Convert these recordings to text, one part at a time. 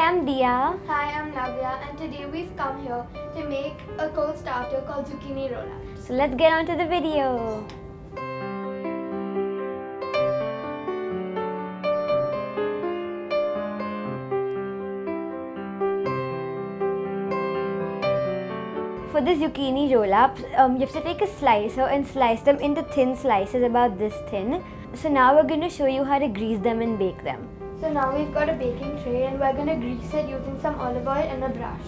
I'm Dia. Hi, I'm Navya, and today we've come here to make a cold starter called Zucchini Rollups. So let's get on to the video. For the zucchini roll-ups, you have to take a slicer and slice them into thin slices about this thin. So now we're going to show you how to grease them and bake them. So now we've got a baking tray and we're going to grease it using some olive oil and a brush.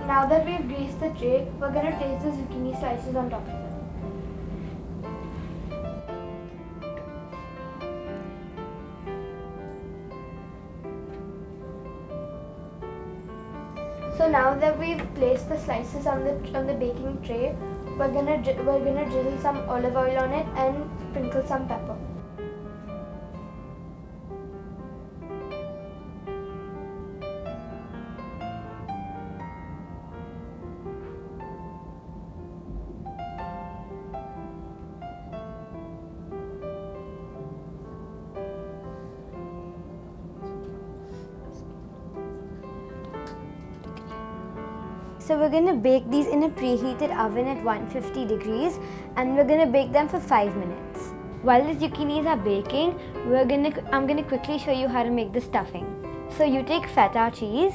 Now that we've greased the tray, we're going to place the zucchini slices on top of it. So now that we've placed the slices on the baking tray, we're gonna drizzle some olive oil on it and sprinkle some pepper. So we're going to bake these in a preheated oven at 150 degrees and we're going to bake them for 5 minutes. While the zucchinis are baking, I'm going to quickly show you how to make the stuffing. So you take feta cheese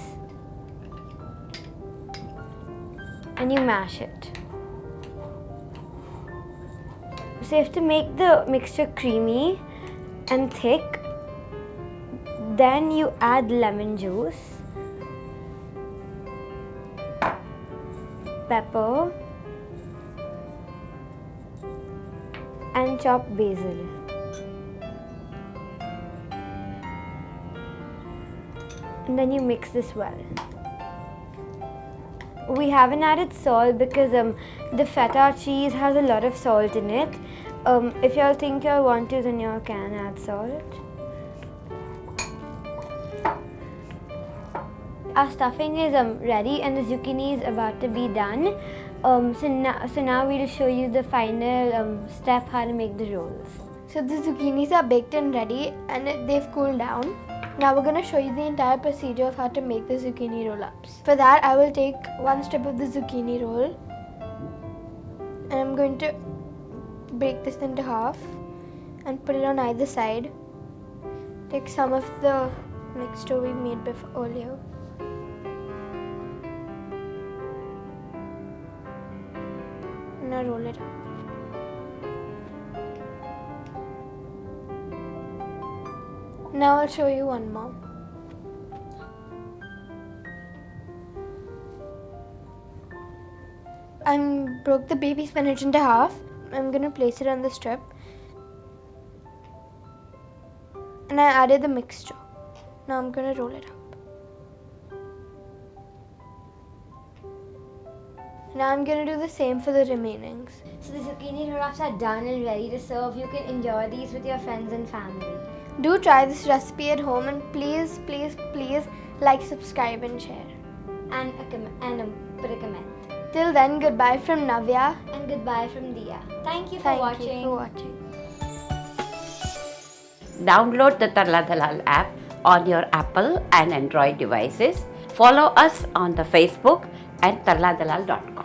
and you mash it. So you have to make the mixture creamy and thick. Then you add lemon juice, pepper and chopped basil. And then you mix this well. We haven't added salt because the feta cheese has a lot of salt in it. If y'all think y'all want to, then y'all can add salt. Our stuffing is ready and the zucchini is about to be done. So now we'll show you the final step how to make the rolls. So the zucchinis are baked and ready and they've cooled down. Now we're going to show you the entire procedure of how to make the zucchini roll-ups. For that I will take one strip of the zucchini roll and I'm going to break this into half and put it on either side. Take some of the mixture we made earlier. Now roll it up. Now I'll show you one more. I broke the baby spinach into half. I'm going to place it on the strip. And I added the mixture. Now I'm going to roll it up. Now I'm going to do the same for the remainings. So the zucchini roll-ups are done and ready to serve. You can enjoy these with your friends and family. Do try this recipe at home and please, please, please like, subscribe and share. And put a comment. Till then, goodbye from Navya. And goodbye from Dia. Thank you for watching. Thank you for watching. Download the Tarla Dalal app on your Apple and Android devices. Follow us on the Facebook and tarladalal.com.